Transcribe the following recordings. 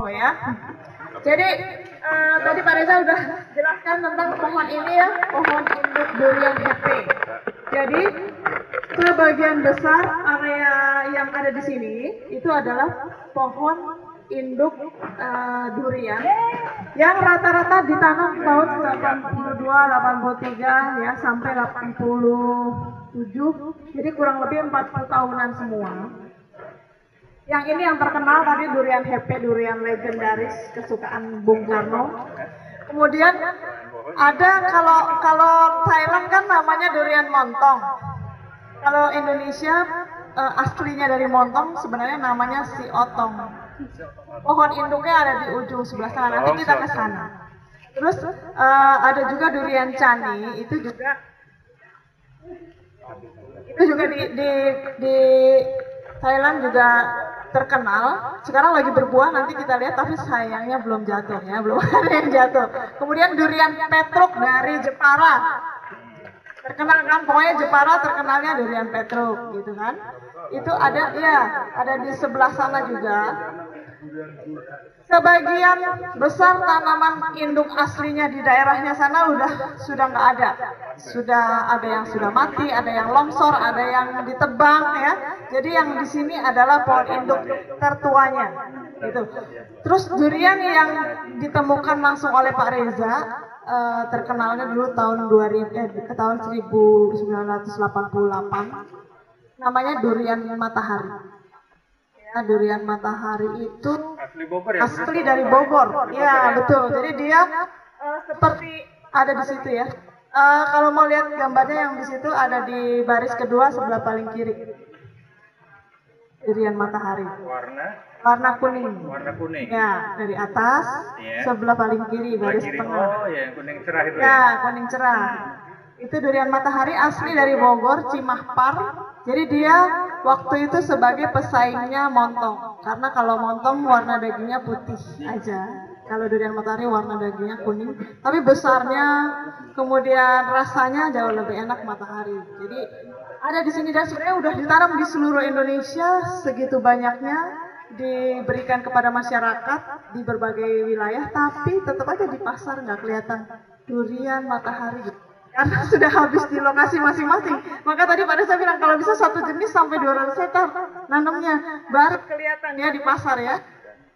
Oh ya. Jadi tadi Pak Reza udah jelaskan tentang pohon ini ya, pohon induk durian hepe. Jadi sebagian besar area yang ada di sini itu adalah pohon induk durian yang rata-rata ditanam tahun 82, 83 ya sampai 87. Jadi kurang lebih 40 tahunan semua. Yang ini yang terkenal tadi durian hepe, durian legendaris kesukaan Bung Karno. Kemudian ada kalau Thailand kan namanya durian montong. Kalau Indonesia aslinya dari montong sebenarnya namanya si otong. Pohon induknya ada di ujung sebelah sana. Nanti kita ke sana. Terus ada juga durian cani, itu juga di Thailand juga terkenal. Sekarang lagi berbuah, nanti kita lihat, tapi sayangnya belum jatuh ya, belum ada yang jatuh. Kemudian durian petruk dari Jepara, terkenal kan, pokoknya Jepara terkenalnya durian petruk gitu kan. Itu ada ya, ada di sebelah sana juga. Sebagian besar tanaman induk aslinya di daerahnya sana sudah nggak ada. Sudah ada yang sudah mati, ada yang longsor, ada yang ditebang ya. Jadi yang di sini adalah pohon induk tertuanya. Gitu. Terus durian yang ditemukan langsung oleh Pak Reza terkenalnya dulu tahun 1988. Namanya durian matahari. Durian matahari itu asli dari Bogor. Ya betul. Jadi dia seperti ada di situ ya. Kalau mau lihat gambarnya yang di situ ada di baris kedua sebelah paling kiri. Durian matahari. Warna kuning. Warna kuning. Ya dari atas sebelah paling kiri baris tengah. Oh ya kuning cerah itu ya. Ya kuning cerah. Itu durian matahari asli dari Bogor, Cimahpar. Jadi dia waktu itu sebagai pesaingnya montong. Karena kalau montong warna dagingnya putih aja. Kalau durian matahari warna dagingnya kuning. Tapi besarnya, kemudian rasanya jauh lebih enak matahari. Jadi ada di sini dan sebenarnya udah ditanam di seluruh Indonesia segitu banyaknya. Diberikan kepada masyarakat di berbagai wilayah. Tapi tetap aja di pasar nggak kelihatan durian matahari gitu. Karena sudah habis di lokasi masing-masing. Maka tadi Pak Desa bilang kalau bisa satu jenis sampai 200 hektar nanamnya baru kelihatan ya di pasar ya.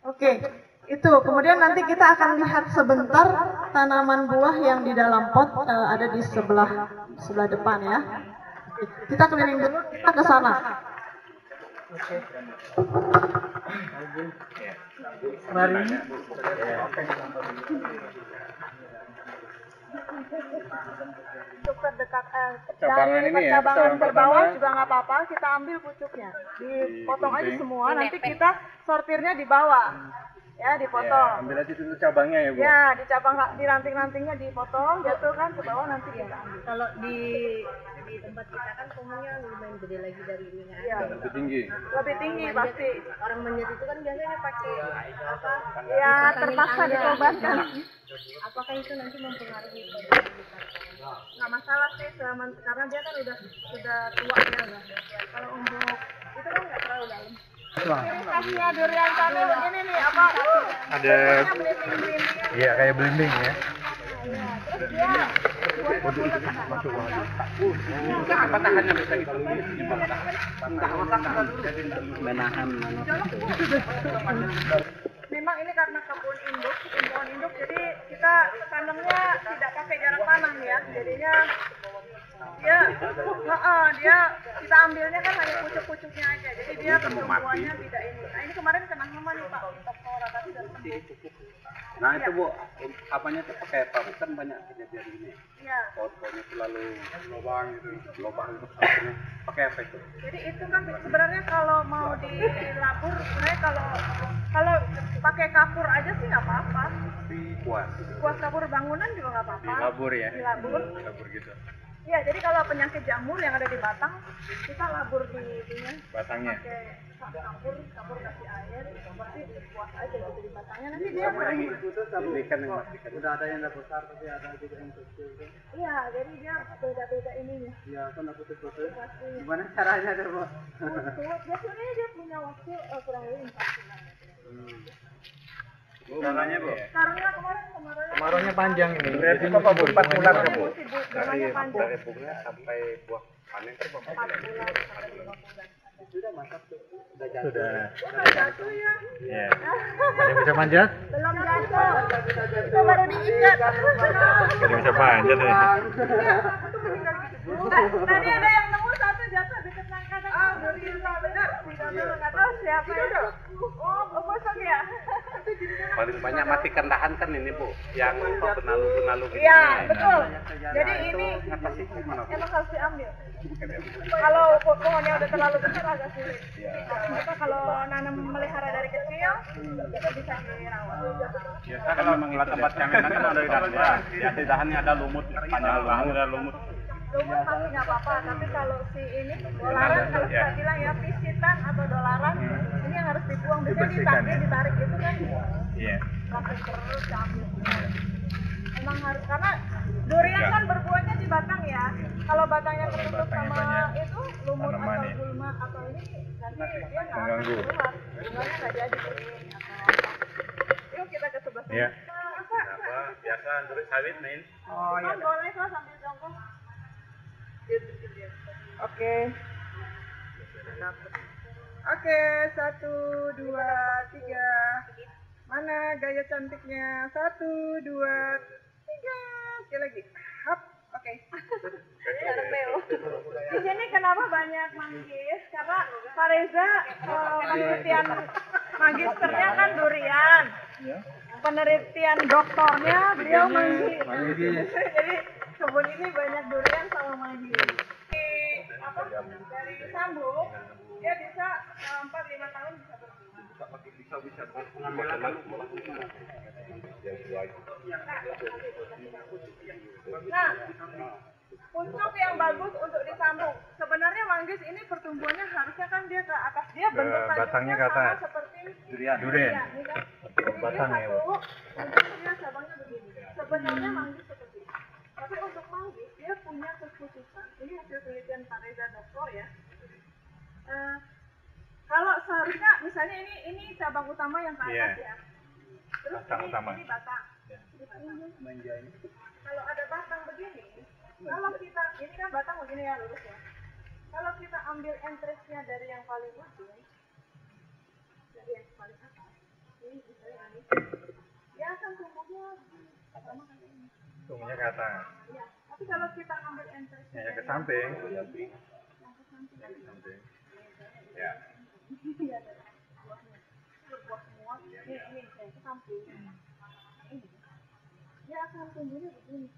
Oke, itu. Kemudian nanti kita akan lihat sebentar tanaman buah yang di dalam pot ada di sebelah depan ya. Kita keliling dulu, kita ke sana. Mari. Untuk terdekat dari percabangan terbawah juga nggak apa-apa, kita ambil pucuknya, dipotong aja semua, nanti kita sortirnya di bawah, ya dipotong. Ya, ambil aja dulu cabangnya ya Bu. Ya, di ranting-rantingnya dipotong, jatuh kan ke bawah nanti kita ambil. Kalau di tempat kita kan pohonnya lumayan gede lagi dari ini kan. Ya, lebih tinggi. Lebih tinggi pasti. Orang manjat itu kan biasanya pakai apa? Ya terpaksa dikorbankan. Apakah itu nanti mempengaruhi nggak masalah sih selama karena dia kan sudah tua ya lah. Kalau untuk itu kan nggak terlalu dalam. Ciri khasnya durian kami ini nih apa? Ada. Iya kayak belimbing ya. Terus dia apa tahannya bisa gitu? Menahan. Memang ini karena kebun induk, jadi kita tanamnya tidak pakai jarak tanam ya, jadinya dia kita ambilnya kan hanya pucuk-pucuknya aja, jadi dia pertumbuhannya tidak ini. Nah ini kemarin kena hama nih Pak, toko rata sudah sembuh. Nah itu Bu, apanya tuh pakai paru kan banyak kejadian ini. Iya. Pohon-pohonnya selalu lubang untuk satunya. Pakai apa itu? Jadi itu kan sebenarnya kalau mau dilabur, sebenarnya kalau pakai kapur aja sih nggak apa-apa. Kuas kapur bangunan juga nggak apa-apa. Dilabur ya. Dilabur gitu. Iya, jadi kalau penyakit jamur yang ada di batang, kita labur di batangnya. Pakai kapur kasih air, berarti kuas aja gitu di batangnya. Nanti dia ikan yang matikan. Udah ada yang besar, tapi ada juga yang kecil. Iya, jadi dia beda-beda ininya. Iya, kan aku putus. Gimana caranya tuh, Bu? Biasanya dia punya waktu kurang lebih 4 bulan. Caranya Bu? Karangnya Kemaraunya panjang ini. Berarti berapa bulan? 4 bulan ya Bu? Dari bunga sampai buah panen itu berapa bulan? Sudah masak tuh. Sudah. Jatuh ya. Iya. Ada bisa manjat? Belum jatuh. Itu baru diikat. Ada bisa manjat ya. Tadi ada yang nemu satu jatuh di nangka. Benar. Nggak tahu siapa itu. Oh, bosok ya. Paling banyak mati kendahan kan ini Bu, yang benalu-benalu gitu. Iya, betul. Jadi ini emang harus diambil. Kalau pohonnya udah terlalu besar agak sulit. Apa kalau nanam melihara dari kecil itu bisa dirawat. Biasa kalau memang tempat kami kan ada di dahan ya. Di dahannya ada lumut, panjang ada lumut. Lumut masih nggak apa-apa, tapi kalau si ini dolaran, kalau saya bilang ya pisitan atau dolaran, ini yang harus dibuang. Biasanya ditarik gitu kan. Iya. Langsung terus diambil. Emang harus, karena durian kan berbuahnya di batang ya. Kalau batangnya ketutup sama itu lumut atau gulma atau ini, nanti dia nggak akan keluar. Bunganya nggak jadi kering atau apa. Yuk kita ke sebelah sana. Iya. Apa? Biasa duri sawit nih. Oh iya. Boleh kok sambil jongkok. Oke. Oke, 1, 2, 3. Mana gaya cantiknya? 1, 2, 3. Sekali lagi. Hop. Oke. Di sini kenapa banyak manggis? Karena Pak Reza penelitian magisternya kan durian. Penelitian doktornya beliau manggis. Jadi kebun ini banyak durian sama manggis. Dari sambung dia bisa 4-5 tahun bisa berbuah. Bisa pengambilan Nah, untuk yang bagus untuk disambung. Sebenarnya manggis ini pertumbuhannya harusnya kan dia ke atas, dia bentuk batangnya ke sama atas. seperti Durian. ini kan. Jadi Batangnya, dia satu, untuk dia cabangnya begini. Sebenarnya manggis seperti ini. Tapi untuk manggis dia punya kekhususan. Ini hasil penelitian Pak Reza doktor ya. Kalau seharusnya misalnya ini cabang utama yang ke atas ya. Terus ini batang. Kalau ada batang begini, kalau kita ini kan batang begini ya lurus ya. Kalau kita ambil entresnya dari yang paling ujung, dari yang paling atas, ini misalnya ini, dia akan tumbuhnya sama kayak ini. Tumbuhnya ke atas. Ya, tapi kalau kita ambil entresnya Yang ke samping. yang ke samping. Ya. Iya, buahnya. Berbuah semua. Ini saya ke samping. Ini. Dia akan tumbuhnya begini.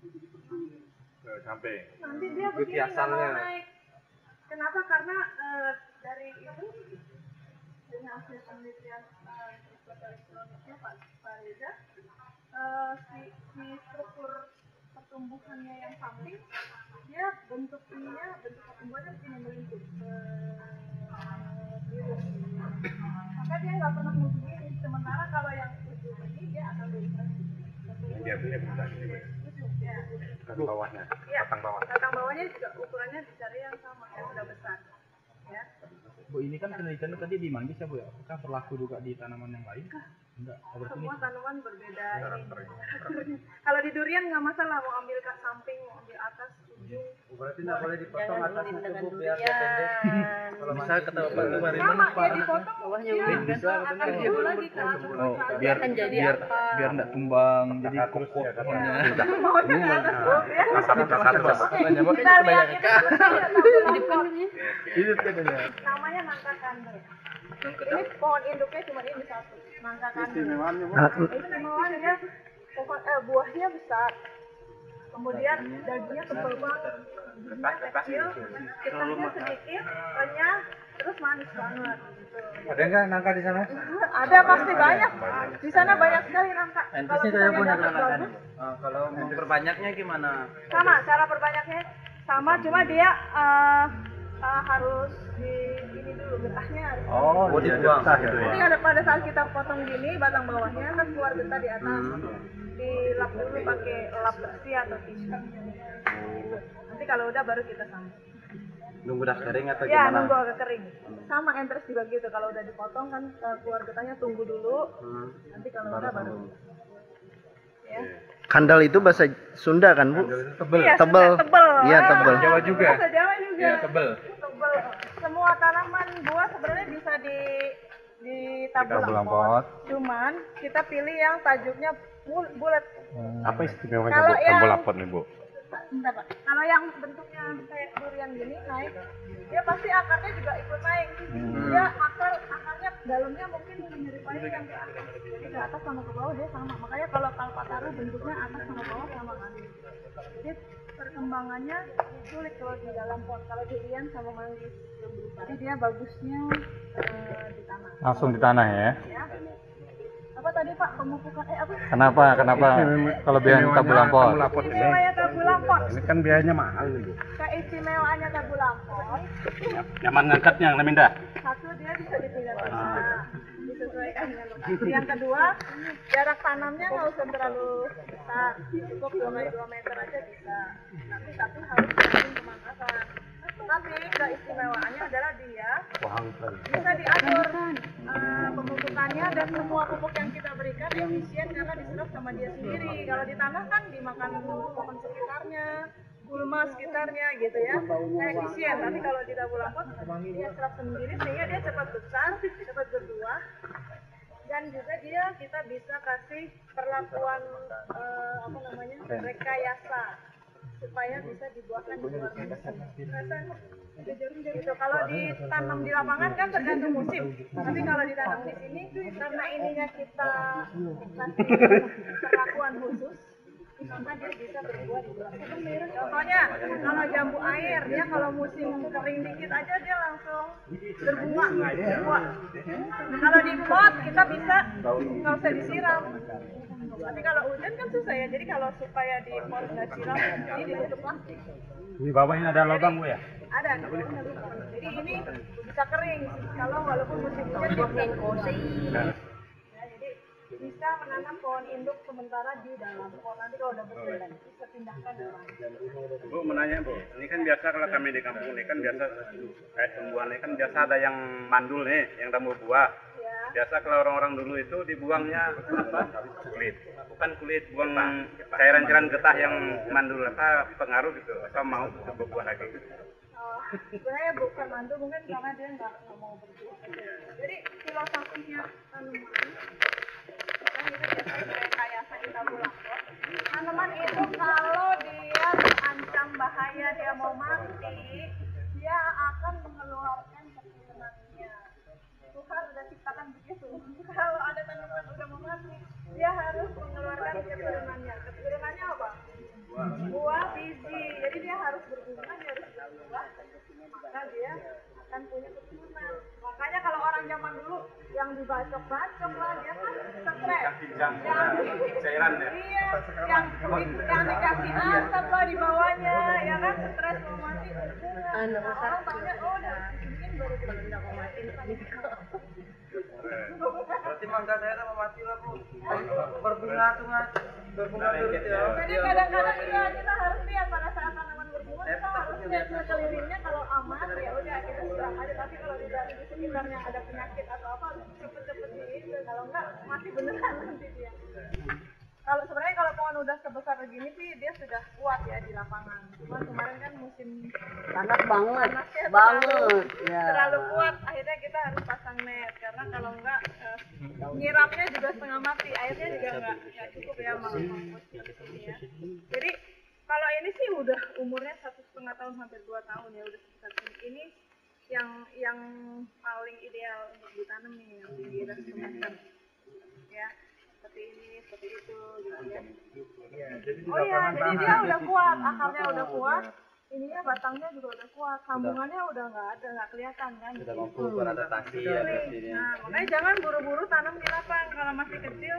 Ke samping. Nanti dia begini nggak mau naik. Kenapa? Karena dari itu dengan hasil penelitian elektroniknya Pak Reza, si struktur pertumbuhannya yang samping, dia bentuk pertumbuhannya begini melintir. Maka dia nggak pernah mau begini. Sementara kalau yang ujung ini dia akan berusaha. Dia bisa gini. Ya. Batang bawahnya. Ya. Batang bawah. Batang bawahnya juga ukurannya dicari yang sama, yang sudah besar. Ya. Bu, ini kan penelitiannya tadi di manggis ya Bu ya? Apakah berlaku juga di tanaman yang lain? Enggak. Semua tanaman berbeda ini. Kalau di durian nggak masalah, mau ambil ke samping, mau ambil atas, ujung. Berarti nggak boleh dipotong atasnya dengan Bu biar durian. pendek. Kalau bisa kata Pak Kemarin Sama dia dipotong, Bawahnya dia bisa, akan tumbuh lagi ke atas. Oh, biar kan jadi apa? biar enggak tumbang, jadi kokoh ya, pohonnya. Maunya ke atas, Bu, ya. Kita lihat itu Hidupkan ini. Hidup katanya. namanya nangka kandel. Ini pohon induknya cuma ini satu, nangka kandel. Istimewanya dia buahnya besar, kemudian dagingnya tebal banget, bijinya kecil, getahnya sedikit, renyah, terus manis banget. Ada nggak nangka di sana? Ada pasti banyak, di sana banyak sekali nangka. Kalau kayak punya misalnya dapat bagus, Kalau memperbanyaknya gimana? sama cara perbanyaknya sama, cuma dia harus di ini dulu, getahnya harus Dibuang gitu ini ada pada saat kita potong gini batang bawahnya kan keluar getah di atas, dilap dulu pakai lap bersih atau tisu. Nanti kalau udah baru kita sambung. Nunggu dah kering atau Ya, gimana? nunggu agak kering. Sama entres juga gitu. Kalau udah dipotong kan keluar getahnya tunggu dulu. Nanti kalau udah baru. Ya. Kandal itu bahasa Sunda kan, Bu? Tebel. Iya, Tebel. Sunda, tebel. Iya, tebel. Jawa juga. Bahasa Jawa juga. Iya, tebel. Tebel. Semua tanaman buah sebenarnya bisa di tabung pot. Cuman kita pilih yang tajuknya bulat. Apa istimewanya Kalau Bu? yang- Tombol lapor nih Bu. Bentar, Pak. Kalau yang bentuknya kayak durian gini naik, dia pasti akarnya juga ikut naik. Dia akarnya dalamnya mungkin menyerupai yang ke atas. Jadi ke atas sama ke bawah dia sama. Makanya kalau kalpataru bentuknya atas sama bawah sama kan. Jadi perkembangannya sulit kalau di dalam pot. Kalau durian sama manggis. Jadi dia bagusnya di tanah. Langsung di tanah ya. Ya. Apa tadi Pak pemupukan apa? Kenapa kelebihan tabu lampot? Istimewanya tabu lampot. Ini kan biayanya mahal nih Bu. Keistimewaannya tabu lampot. Nyaman ngangkatnya yang Leminda. Satu dia bisa dipindah-pindah, disesuaikan dengan lokasi. Yang kedua, jarak tanamnya nggak usah terlalu besar, cukup 2 meter aja bisa. Tapi harus rajin pemangkasan. Tapi keistimewaannya adalah dia bisa diatur pemupukannya dan semua pupuk yang kita berikan efisien karena diserap sama dia sendiri. Kalau di tanah kan dimakan pohon sekitarnya, gulma sekitarnya gitu ya, efisien. Tapi kalau di tabu lampot dia serap sendiri sehingga dia cepat besar, cepat berbuah, dan juga kita bisa kasih perlakuan rekayasa supaya bisa dibuahkan di luar musim. Gitu. Kalau ditanam di lapangan kan tergantung musim. Tapi kalau ditanam di sini karena ininya kita kasih perlakuan khusus, maka dia bisa berbuah di luar musim. Contohnya kalau jambu air, dia kalau musim kering dikit aja dia langsung berbunga. Kalau di pot kita bisa nggak usah disiram. Tapi kalau hujan kan susah ya. Jadi kalau supaya di pot nggak siram, ini ditutup plastik. Di bawah ini ada lubang Bu ya? Ada. Jadi ini bisa kering. Kalau walaupun musim hujan dia bisa berbunga. Ya, jadi bisa menanam pohon induk sementara di dalam pot. Nanti kalau udah bersih bisa pindahkan ke rumah. Bu mau nanya Bu, ini kan biasa kalau kami di kampung ini kan biasa kayak tumbuhan ini kan biasa ada yang mandul nih, yang tumbuh buah. Biasa kalau orang-orang dulu itu dibuangnya apa? Kulit. Bukan kulit, buang cairan-cairan getah yang mandul apa pengaruh gitu. Atau mau berbuah lagi gitu. Sebenarnya bukan mandu, mungkin karena dia nggak mau berbuah. Jadi filosofinya tanaman kan itu biasanya rekayasa di tabu lampot. Tanaman itu kalau dia terancam bahaya dia mau mati, dia akan mengeluarkan keturunannya. Tuhan sudah ciptakan begitu. Kalau ada tanaman udah mau mati, dia harus mengeluarkan keturunannya. Keturunannya apa? Buah, biji. Jadi dia harus berbunga, dia harus berbuah. Maka dia akan punya keturunan. Makanya kalau orang zaman dulu yang dibacok-bacok lah, dia kan stres. Cairan ya? Iya, yang dikasih asap lah di bawahnya, ya kan stres mau mati. Orang taunya udah mungkin baru mau mati. Berarti mangga daerah mau mati lah Bu. Berbunga tuh Mas. Berbunga terus ya. Jadi kadang-kadang kita harus lihat pada saat tanaman berbunga, kita harus lihat sekelilingnya. Kalau aman ya udah kita siram aja. Tapi kalau di sekitarnya ada penyakit atau apa, cepet-cepet gitu. Kalau enggak mati beneran nanti dia. Kalau sebenarnya kalau pohon udah sebesar begini sih dia sudah kuat ya di lapangan. Cuma kemarin kan musim Panas banget. panasnya Ya. terlalu kuat. Akhirnya kita harus pasang net karena kalau enggak nyiramnya juga setengah mati. Airnya juga enggak cukup ya mampus ya. Jadi kalau ini sih udah umurnya 1,5 tahun sampai 2 tahun ya udah sebesar ini. Ini yang paling ideal untuk ditanam nih yang tinggi dan semacam ya. Seperti ini, seperti itu gitu ya. Oh iya, jadi dia udah kuat, akarnya udah kuat, ininya batangnya juga udah kuat, sambungannya udah nggak kelihatan kan. Sudah mampu beradaptasi ya di sini. Nah, makanya jangan buru-buru tanam di lapangan kalau masih kecil,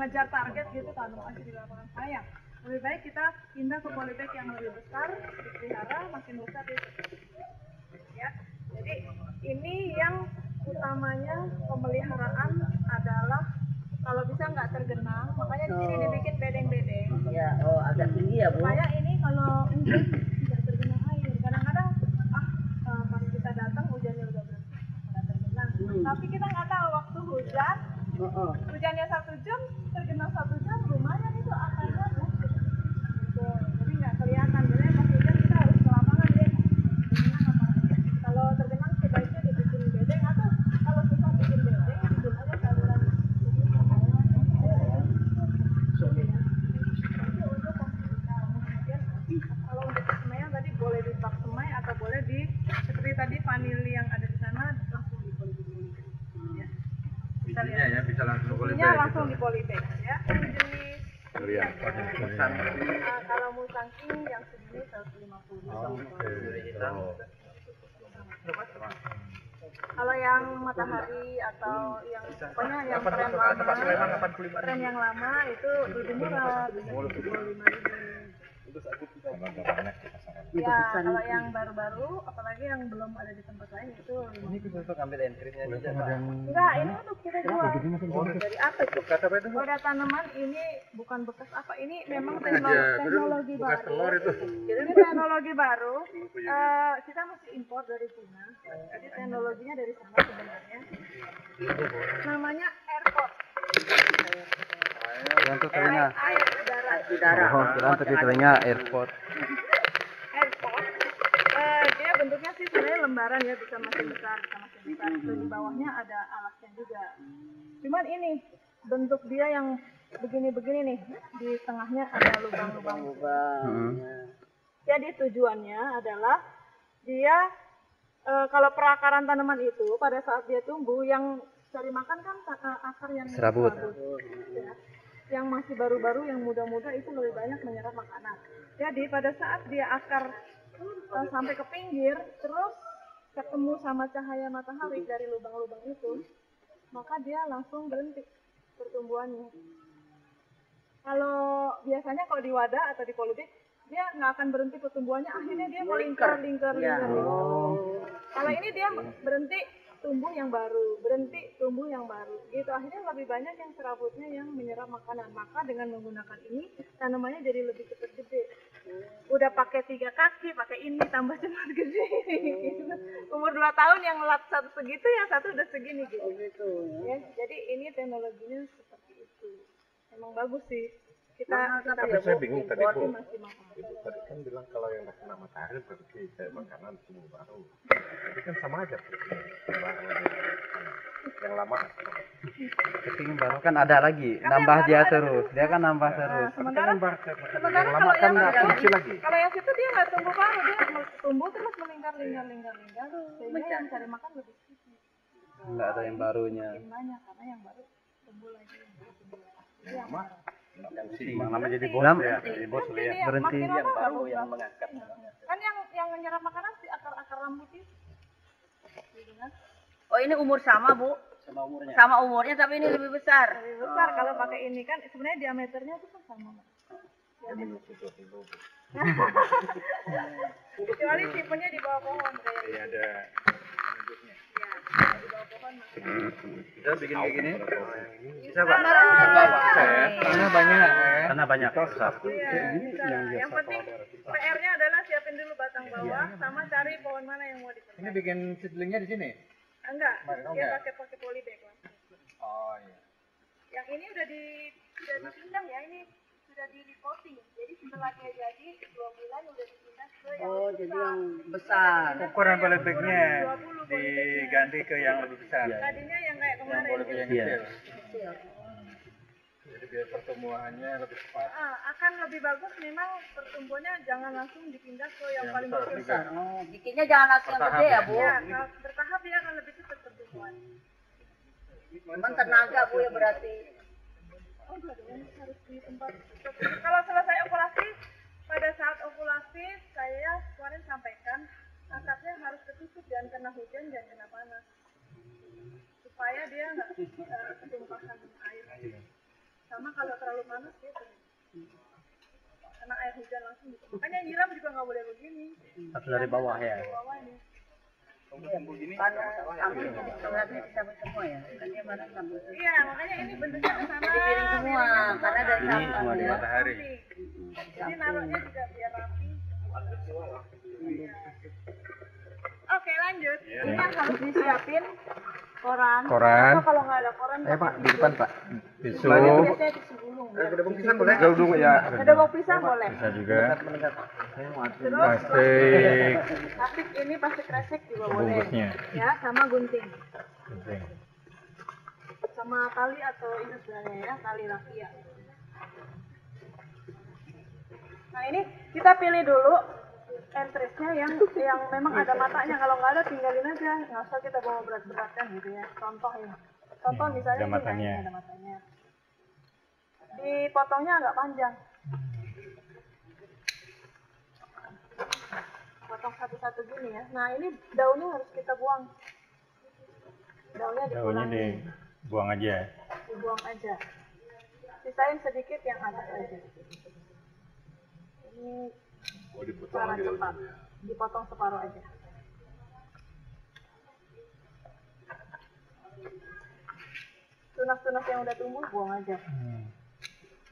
ngejar target gitu tanam aja di lapangan sayang. Lebih baik kita pindah ke polybag yang lebih besar, dipelihara makin besar dia. Ya, jadi ini yang utamanya pemeliharaan adalah kalau bisa nggak tergenang, makanya di sini dibikin bedeng-bedeng. Ya, agak tinggi ya Bu. Supaya ini kalau hujan tidak tergenang air. Kadang-kadang polybag ya. Jenis kalau Multang King yang segini 150. Kalau yang matahari atau yang pokoknya yang tren yang lama itu lebih murah, 25.000. Ya, kalau yang baru-baru, apalagi yang belum ada di tempat lain itu. Ini kita untuk ambil entry-nya aja. Enggak, ini untuk kita jual. Dari apa itu? Udah tanaman ini bukan bekas apa, ini memang teknologi baru. Telur itu. Ini teknologi baru. Kita masih impor dari Cina. Jadi teknologinya dari sana sebenarnya. Namanya airport. Untuk telinga. Air udara. Oh, untuk telinga airport. Airport. Dia bentuknya sih sebenarnya lembaran ya, bisa makin besar. Terus di bawahnya ada alasnya juga. Cuman ini bentuk dia yang begini-begini nih, di tengahnya ada lubang-lubang. Jadi tujuannya adalah dia kalau perakaran tanaman itu pada saat dia tumbuh yang cari makan kan akar yang serabut. Ya. Yang masih baru-baru, yang muda-muda itu lebih banyak menyerap makanan. Jadi pada saat dia akar sampai ke pinggir, terus ketemu sama cahaya matahari dari lubang-lubang itu, maka dia langsung berhenti pertumbuhannya. Kalau biasanya kalau di wadah atau di polybag, dia nggak akan berhenti pertumbuhannya, akhirnya dia melingkar. Kalau ini dia berhenti, tumbuh yang baru, berhenti, tumbuh yang baru. Gitu, akhirnya lebih banyak yang serabutnya yang menyerap makanan. Maka dengan menggunakan ini, tanamannya jadi lebih cepat gede. Udah pakai 3 kaki, pakai ini, tambah cepat gede. Umur 2 tahun yang lat satu segitu, yang satu udah segini gitu. Ya, jadi ini teknologinya seperti itu. Emang bagus sih. Kita Saya bingung tadi Bu. masih mahal. Ibu tadi kan bilang kalau yang kena matahari berarti kayak makanan tumbuh baru. Tapi kan sama aja. Yang lama. Tapi yang baru kan ada lagi, nambah dia terus. Dia kan nambah terus. Sementara Yang lama kan nggak fungsi lagi. kalau yang situ dia nggak tumbuh baru, dia tumbuh terus melingkar, sehingga yang cari makan lebih sedikit. Enggak ada yang barunya. Makin banyak karena yang baru tumbuh lagi. Yang Nama jadi bos ya. Jadi bos lihat. Berhenti yang baru yang mengangkat. Kan yang menyerap makanan si akar-akar rambut itu. Gitu kan? Oh, ini umur sama, Bu? Sama umurnya. Sama umurnya tapi ini lebih besar. Lebih besar kalau pakai ini kan sebenarnya diameternya itu kan sama. Kecuali tipenya di bawah pohon kayak Iya ada. di bawah pohon. Kita bikin kayak gini. Bisa Pak. Karena banyak. Karena banyak. Iya, bisa. Yang penting PR-nya adalah siapin dulu batang bawah sama cari pohon mana yang mau dipetik. Ini bikin seedlingnya di sini. Enggak, dia pakai polybag lah. Oh iya. Yang ini udah dipindang ya, ini sudah di repotting. Jadi setelah dia jadi 2 bulan udah dipindah ke yang Jadi yang besar. Ukuran polybagnya diganti ke yang lebih besar. tadinya yang kayak kemarin. Jadi biar pertumbuhannya lebih cepat. Akan lebih bagus memang pertumbuhannya jangan langsung dipindah ke yang paling besar. Oh, bikinnya jangan langsung yang gede ya, Bu? Ya, kalau bertahap dia akan lebih cepat pertumbuhan. Memang tenaga, Bu, ya berarti. Oh enggak dong, harus di tempat. Kalau selesai ovulasi, pada saat ovulasi saya kemarin sampaikan akarnya harus ketutup, jangan kena hujan, jangan kena panas, supaya dia nggak ketumpahan air. Sama kalau terlalu panas dia kena air hujan langsung. Makanya nyiram juga nggak boleh begini. Harus dari bawah ya. Dari bawah nih. Karena sambungnya berarti bisa semua ya. Kan dia barang sambung. Iya, makanya ini bentuknya ke sana. Jadi piring semua, karena dari Ini samping. cuma di matahari. Jadi naruhnya juga biar rapi. Oke, lanjut. Ini yang harus disiapin koran. Atau kalau nggak ada koran, Pak, di depan, Pak. Tisu. biasanya disembulung. Ada bung pisang boleh? Jauh dulu ya. Ada bau pisang boleh. Bisa juga. Terus Plastik. plastik ini plastik kresek juga boleh. Bungkusnya. Ya, sama gunting. Sama tali atau ini sebenarnya ya, tali raffia. Nah ini kita pilih dulu entresnya yang memang ada matanya. Kalau nggak ada tinggalin aja, nggak usah kita bawa berat-beratkan gitu ya. Contoh ini. Contoh misalnya Ada ini, matanya. nah, ini ada matanya. dipotongnya agak panjang. Potong satu-satu gini ya. Nah ini daunnya harus kita buang. Daunnya dibuang aja. Dibuang aja. Sisain sedikit yang atas aja. Ini cara cepat. Dipotong separuh aja. Tunas-tunas yang udah tumbuh buang aja.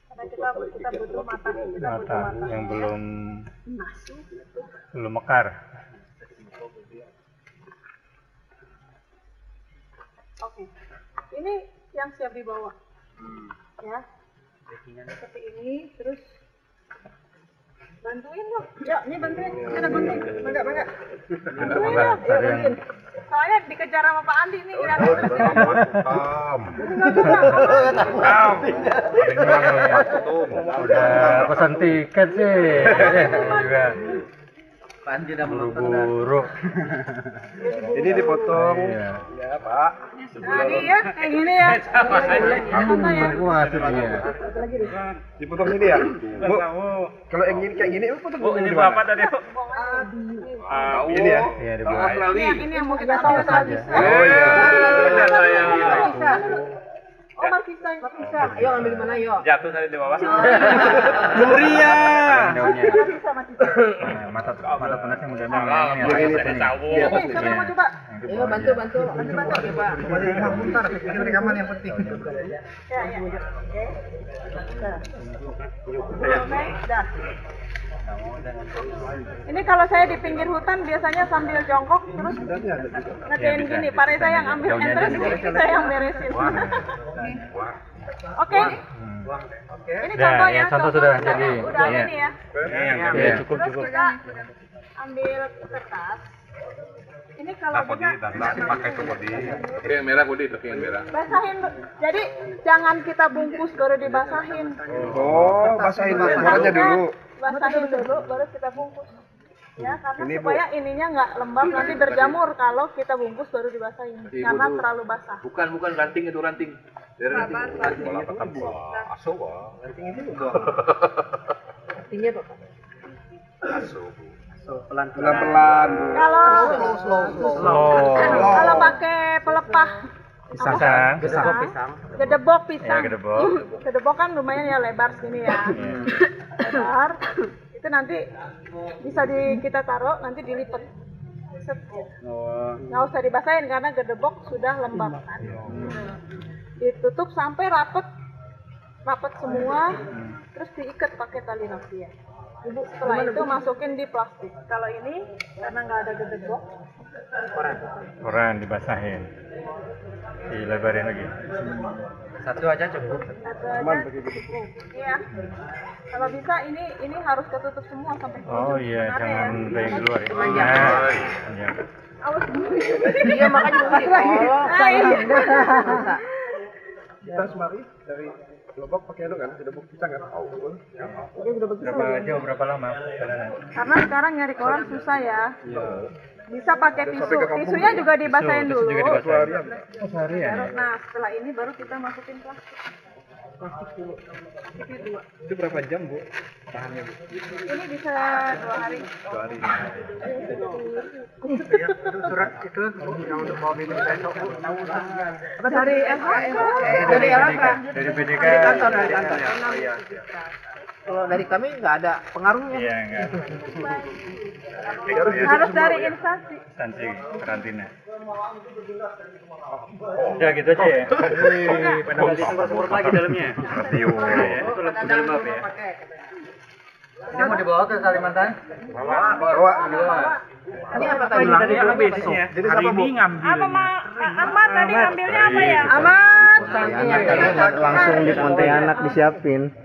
Karena kita butuh mata. Yang belum mekar. Oke. Ini yang siap dibawa. Ya. Seperti ini, terus bantuin dong. Ya, ini bantuin. Kita bantuin. Bangga. Bantuin dong. Ya, bantuin. Soalnya dikejar sama Pak Andi nih. Udah pesan tiket sih. Juga. Pak Andi udah Buru-buru. Ini dipotong. Ya, Pak. Nah, ini ya, kayak gini ya. Santai ya. Dipotong ini ya? Bu, kalau yang ini kayak gini, potong Ini apa tadi, Bu? ini ya? Iya, dibuang. Ini yang mau kita tahu saja. Oh iya. Oh, Markisa. Ayo ambil di mana, yuk. Jatuh tadi di bawah. Muria. Mata tunasnya mudah Siapa yang mau coba? Ayo bantu. Coba. Bentar, ini rekaman yang penting. Ya. Oke, dah. Ini kalau saya di pinggir hutan biasanya sambil jongkok terus ngerjain gini, Pak Reza yang ambil entrance, saya yang beresin. Oke. Ini contohnya. Contoh sudah jadi. Udah ini ya. Cukup. Terus kita ambil kertas. Ini kalau bisa pakai ke bodi. Tapi yang merah bodi, tapi yang merah. basahin. Jadi jangan kita bungkus baru dibasahin. Oh, basahin warnanya dulu. Basahin dulu baru kita bungkus. Ya, karena supaya ininya nggak lembab nanti berjamur kalau kita bungkus baru dibasahin. Karena terlalu basah. Bukan ranting itu ranting. Dari ranting. Ranting itu buang. Artinya Bapak. Pelan-pelan. Kalau pakai pelepah Pisang. gedebok pisang. Ya, gedebok. Gedebok kan lumayan ya lebar segini ya. Lebar. Itu nanti bisa kita taruh, nanti dilipat. Nggak usah dibasahin karena gedebok sudah lembab kan. Ditutup sampai rapet semua, terus diikat pakai tali rafia. Ibu setelah itu masukin di plastik. Kalau ini karena nggak ada gedebok, Koran dibasahin. Dilebarin lagi. Satu aja cukup. Iya. Kalau bisa ini harus ketutup semua sampai ke Oh ujung. iya, Sebenarnya jangan ya. yang di luar ya. Iya. Awas dulu. Iya makanya Kita semari dari Lobok pakai itu kan, gedebok pisang kan? Berapa lama perjalanan? Karena sekarang nyari koran susah ya. Bisa pakai tisu. Tisunya juga dibasahin dulu. Seharian. Nah, setelah ini baru kita masukin plastik. Itu berapa jam, Bu? Tahannya, Bu? Ini bisa 2 hari. 2 hari. surat itu yang untuk bawa bimbing besok Bu. Dari LHK. Dari LHK. Dari PDK. Dari kantor. Kalau dari kami nggak ada pengaruhnya. Iya, enggak. Harus dari instansi. Instansi karantina. Ya gitu aja ya. Pada kasih sumber lagi dalamnya. Radio. Itu lebih dalam apa ya? Ini mau dibawa ke Kalimantan? Bawa. Ini apa tadi? Tadi habis ya. Jadi sama Bu? Apa Ahmad tadi ngambilnya apa ya? Langsung di Pontianak disiapin.